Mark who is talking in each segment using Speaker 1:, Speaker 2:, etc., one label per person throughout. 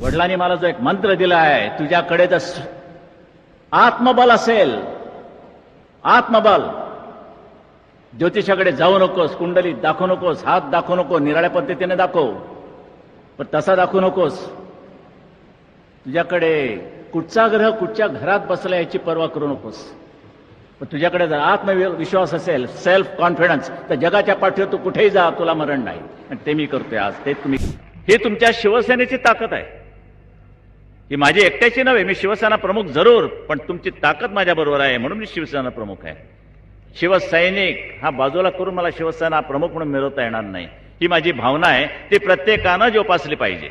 Speaker 1: वडिलांनी मला जो एक मंत्र दिला आहे, तुझ्याकडे जर आत्मबल असेल, आत्मबल, ज्योतिषाकडे जाऊ नकोस, कुंडली दाखवू नकोस, हात दाखवू नको, निराळ्या पद्धतीने दाखव, पण तसा दाखवू नकोस. तुझ्याकडे कुठचा ग्रह कुठच्या घरात बसला याची पर्वा करू नकोस. पण तुझ्याकडे जर आत्मविश्वास असेल, सेल्फ कॉन्फिडन्स, तर जगाच्या पाठीवर तू कुठेही जा, तुला मरण नाही. आणि ते मी करतोय आज. ते तुम्ही, हे तुमच्या शिवसेनेची ताकद आहे. ही माझी एकट्याची नव्हे. मी शिवसेना प्रमुख जरूर, पण तुमची ताकद माझ्या बरोबर आहे, म्हणून मी शिवसेना प्रमुख आहे. शिवसैनिक हा बाजूला करून मला शिवसेना प्रमुख म्हणून मिळवता येणार नाही. ही माझी भावना आहे, ती प्रत्येकानं जोपासली पाहिजे.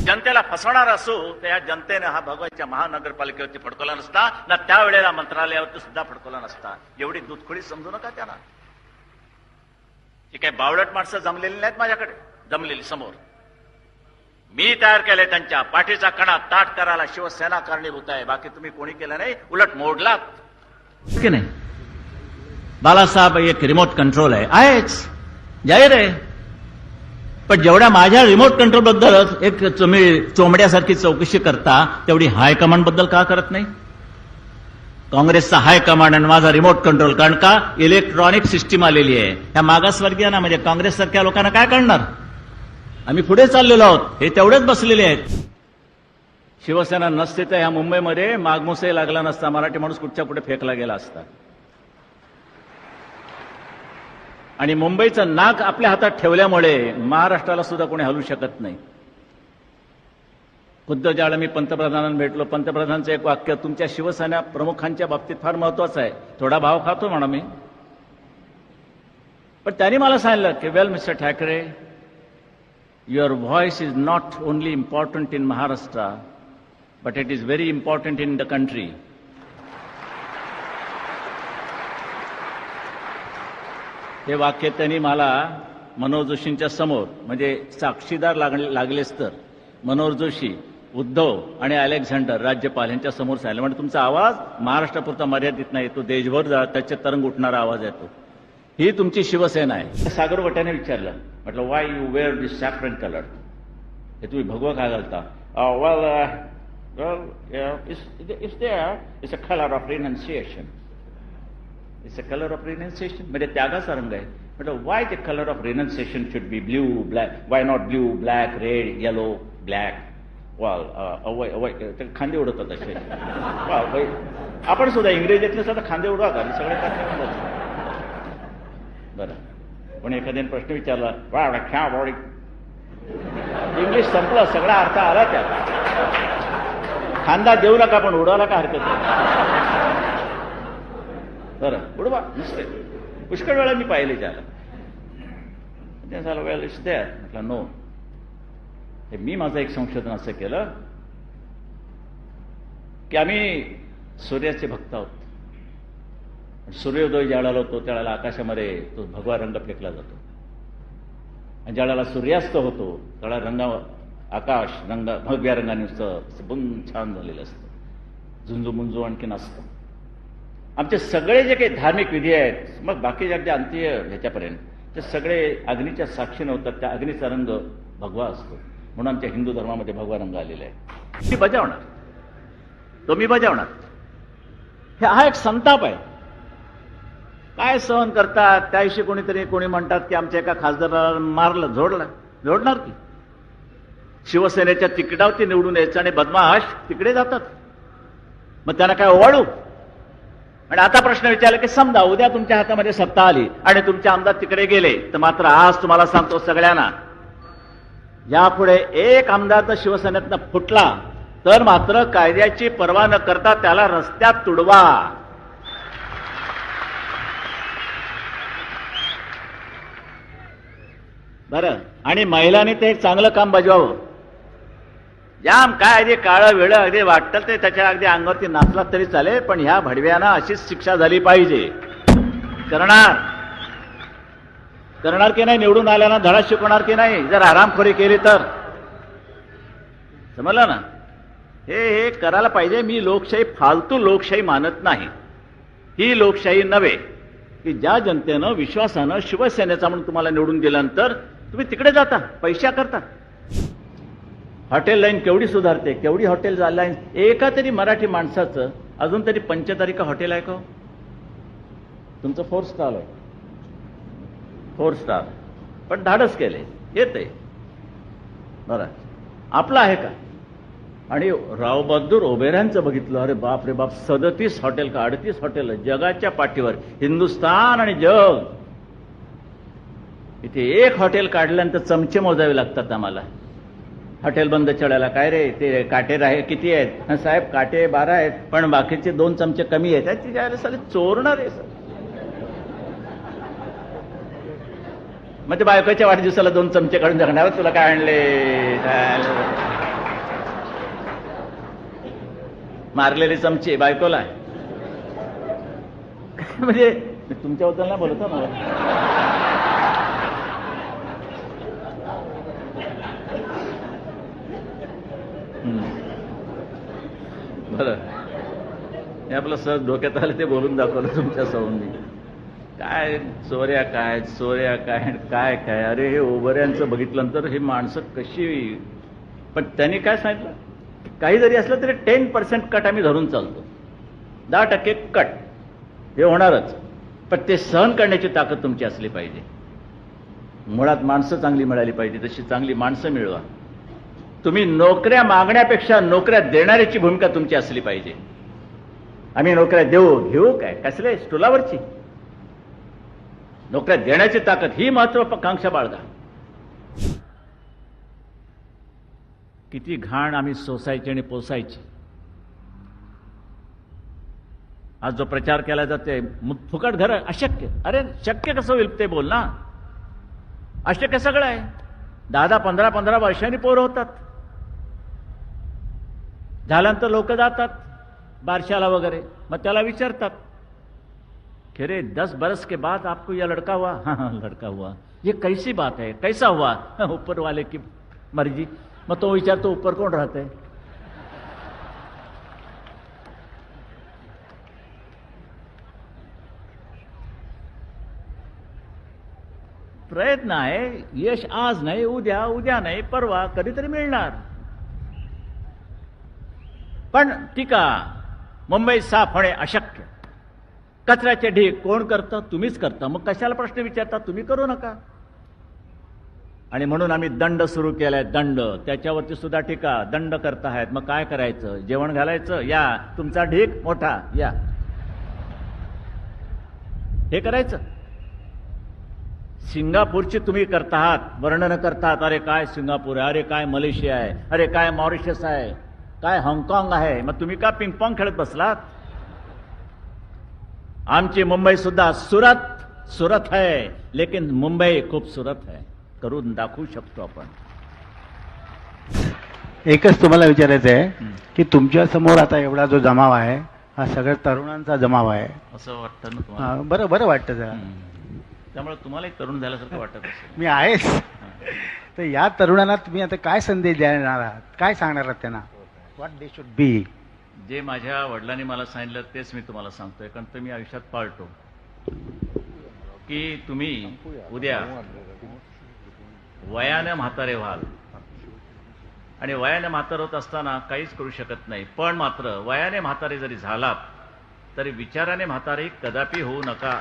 Speaker 1: जनतेला फसवणार असो तर या जनतेने हा भगवानच्या महानगरपालिकेवरती फडकवला नसता ना, त्यावेळेला मंत्रालयावरती सुद्धा फडकवला नसता. एवढी दूधखोळी समजू नका त्यांना. ही काही बावळट माणसं जमलेली नाहीत माझ्याकडे, जमलेली समोर. मी तयार केले. त्यांच्या पाठीचा कणा ताट करायला शिवसेना कारणीभूत आहे. बाकी तुम्ही कोणी केलं नाही, उलट मोडलात की नाही. बालासाहेब एक रिमोट कंट्रोल आहेच, जाहीर आहे. पण जेवढ्या माझ्या रिमोट कंट्रोल बद्दल एक तुम्ही चोमड्यासारखी चौकशी करता, तेवढी हायकमांड बद्दल का करत नाही? काँग्रेसचा हायकमांड आणि माझा रिमोट कंट्रोल, कारण का इलेक्ट्रॉनिक सिस्टीम आलेली आहे. ह्या मागासवर्गीयांना म्हणजे काँग्रेस सारख्या लोकांना काय कळणार? आम्ही पुढे चाललेलो आहोत, हे तेवढेच बसलेले आहेत. शिवसेना नसते तर ह्या मुंबईमध्ये मागमुसही लागला नसता, मराठी माणूस कुठच्या कुठे फेकला गेला असता. आणि मुंबईचं नाक आपल्या हातात ठेवल्यामुळे महाराष्ट्राला सुद्धा कोणी हलवू शकत नाही. खुद्द ज्यावेळेला मी पंतप्रधानांना भेटलो, पंतप्रधानांचं एक वाक्य तुमच्या शिवसेना प्रमुखांच्या बाबतीत फार महत्वाचं आहे. थोडा भाव खातो म्हणा मी, पण त्यांनी मला सांगितलं की well mister Thackeray, your voice is not only important in Maharashtra, but it is very important in the country. हे वाक्य त्यांनी मला मनोहर जोशींच्या समोर, म्हणजे साक्षीदार लागलेच तर मनोहर जोशी, उद्धव आणि अलेक्झांडर राज्यपाल यांच्या समोर सांगितलं. म्हणजे तुमचा आवाज महाराष्ट्रापुरता मर्यादित नाही, तो देशभर त्याचे तरंग उठणारा आवाज आहे. तो ही तुमची शिवसेना आहे. सागर वट्याने विचारलं, म्हटलं why you wear this saffron colour, हे तुम्ही भगवा का घालता? Well, it's there. It's a color of renunciation. It's a color of renunciation. म्हणजे त्यागाचा रंग आहे. म्हटलं why the color of renunciation should be blue, black? Why not blue, black, red, yellow, black? Well, खांदे उडवतात असे. आपण सुद्धा इंग्रजीतले सुद्धा खांदे उडवतात आणि सगळे बरं. पण एखाद्याने प्रश्न विचारला, इंग्लिश संपलं, सगळा अर्थ आला त्याला. खांदा देऊ नका, पण उडवायला का हरकत नाही. बरं, उडवा नुसते. पुष्कळ वेळा मी पाहिले त्याला. ते झालं वेळ इष्टे. म्हटलं नो, हे मी माझं एक संशोधन असं केलं की आम्ही सूर्याचे भक्त आहोत. सूर्योदय ज्यावेळेला होतो त्यावेळेला आकाशामध्ये तो भगवा रंग फेकला जातो, आणि ज्यावेळेला सूर्यास्त होतो त्यावेळेला आकाश रंग भगव्या रंगाने नुसतं बुंद छान झालेलं असतं, झुंजू मुंजू आणखीन असतं. आमचे सगळे जे काही धार्मिक विधी आहेत, मग बाकी अगदी अंत्य ह्याच्यापर्यंत, ते सगळे अग्नीच्या साक्षीने होतात. त्या अग्नीचा रंग भगवा असतो, म्हणून आमच्या हिंदू धर्मामध्ये भगवा रंग आलेला आहे. मी बजावणार, तो मी बजावणार. हा एक संताप आहे. काय सहन करतात? त्याविषयी कोणी म्हणतात की आमच्या एका खासदाराला मारलं, जोडणार की शिवसेनेच्या तिकिटावरती निवडून यायचं आणि बदमाश तिकडे जातात. मग त्यांना काय ओवाळू? आणि आता प्रश्न विचारला की समजा उद्या तुमच्या हातामध्ये सत्ता आली आणि तुमचे आमदार तिकडे गेले, तर मात्र आज तुम्हाला सांगतो सगळ्यांना, यापुढे एक आमदार जर शिवसेनेतनं फुटला तर मात्र कायद्याची पर्वा न करता त्याला रस्त्यात तुडवा. बरं, आणि महिलांनी ते एक चांगलं काम बजावावं. जाम काय अगदी काळं वेळ अगदी वाटतं ते त्याच्या अगदी अंगावरती नाचला तरी चालेल, पण ह्या भडव्यांना अशीच शिक्षा झाली पाहिजे. करणार की नाही? निवडून आल्यानं धडा शिकवणार की नाही? जर आरामखोरी केली तर समजलं ना? हे करायला पाहिजे. मी लोकशाही फालतू लोकशाही मानत नाही. ही लोकशाही नव्हे की ज्या जनतेनं विश्वासानं शिवसेनेचा म्हणून तुम्हाला निवडून दिल्यानंतर तुम्ही तिकडे जाता पैशा करता. हॉटेल लाईन केवढी सुधारते, केवढी हॉटेल लाईन. एका तरी मराठी माणसाचं अजून तरी पंचतारिका हॉटेल आहे का? तुमचं 4 स्टार आहे, 4 स्टार, पण धाडस केले, येते बरं. आपलं आहे का? आणि रावबहादूर ओबेरांचं बघितलं, अरे बाप रे बाप, 37 हॉटेल का 38 हॉटेल जगाच्या पाठीवर, हिंदुस्थान आणि जग. इथे एक हॉटेल काढल्यानंतर चमचे मोजावे लागतात आम्हाला. हॉटेल बंद चढायला काय रे, ते काटे राहे किती आहेत? साहेब काटे 12 आहेत, पण बाकीचे 2 चमचे कमी आहेत. ती जायला साले चोरणार आहे सर. मग ते बायकोच्या वाढदिवसाला 2 चमचे काढून जगणार, तुला काय आणले? मारलेले चमचे बायकोला. म्हणजे तुमच्याबद्दल नाही बोलतो ना. बरं, हे आपलं सहज डोक्यात आलं ते बोलून दाखवलं तुमच्या समोर मी. काय चोऱ्या काय, चोऱ्या काय, काय काय. अरे हे ओबऱ्यांचं बघितल्यानंतर हे माणसं कशी. पण त्यांनी काय सांगितलं, काही जरी असलं तरी 10% कट आम्ही धरून चालतो, 10% कट हे होणारच. पण ते सहन करण्याची ताकद तुमची असली पाहिजे. मुळात माणसं चांगली मिळाली पाहिजे, तशी चांगली माणसं मिळवा. तुम्ही नोकऱ्या मागण्यापेक्षा नोकऱ्या देणाऱ्याची भूमिका तुमची असली पाहिजे. आम्ही नोकऱ्या देऊ घेऊ काय, कसले स्टुलावरची. नोकऱ्या देण्याची ताकद ही महत्वाकांक्षा बाळगा. किती घाण आम्ही सोसायची आणि पोसायची. आज जो प्रचार केला जाते फुकट घर अशक्य. अरे शक्य कसं होईल ते बोल ना. अशक्य सगळं आहे. 10-15 वर्षांनी पोरं होतात, झाल्यानंतर लोक जातात बारशाला वगैरे, मग त्याला विचारतात कि रे 10 बरस के बाद आपको यह लड़का हुआ? हाँ लड़का हुआ. ये कैसी बात है, कैसा हुआ? ऊपर वाले की मर्जी. मग तो विचारतो ऊपर कोण राहते? प्रयत्न आहे. यश आज नाही, उद्या, उद्या नाही, परवा कधीतरी मिळणार. पण टीका, मुंबई साफ होणे अशक्य. कचऱ्याचे ढीग कोण करतं? तुम्हीच करता. मग कशाला प्रश्न विचारता? तुम्ही करू नका. आणि म्हणून आम्ही दंड सुरू केलाय. दंड, त्याच्यावरती सुद्धा टीका. दंड करतायत, मग काय करायचं? जेवण घालायचं? या. तुमचा ढीग मोठा, या. हे करायचं. सिंगापूरची तुम्ही करताहात, वर्णन करतात. अरे काय सिंगापूर आहे, अरे काय मलेशिया आहे, अरे काय मॉरिशस आहे, काय हाँगकाँग आहे. मग तुम्ही का पिंगपॉंग खेळत बसलात? आमची मुंबई सुद्धा सुरत है, लेकिन मुंबई खूबसूरत है. करून दाखवू शकतो आपण.
Speaker 2: एकच तुम्हाला विचारायचं आहे की तुमच्या समोर आता एवढा जो जमाव आहे, हा सगळ्या तरुणांचा जमाव आहे
Speaker 1: असं वाटतं ना तुम्हाला?
Speaker 2: बरं वाटतं जरा.
Speaker 1: त्यामुळे तुम्हाला एक तरुण झाल्यासारखं वाटत असेल.
Speaker 2: मी आहेच. तर या तरुणांना तुम्ही आता काय संदेश देणार आहात, काय सांगणार आहात त्यांना? What they should be.
Speaker 1: जे माझ्या वडिलांनी मला सांगितलं तेच मी तुम्हाला सांगतोय, कारण ते मी आयुष्यात पाळतो. की तुम्ही उद्या वयाने म्हातारे व्हाल, आणि वयाने म्हातार होत असताना काहीच करू शकत नाही. पण मात्र वयाने म्हातारे जरी झालात तरी विचाराने म्हातारे कदापि होऊ नका.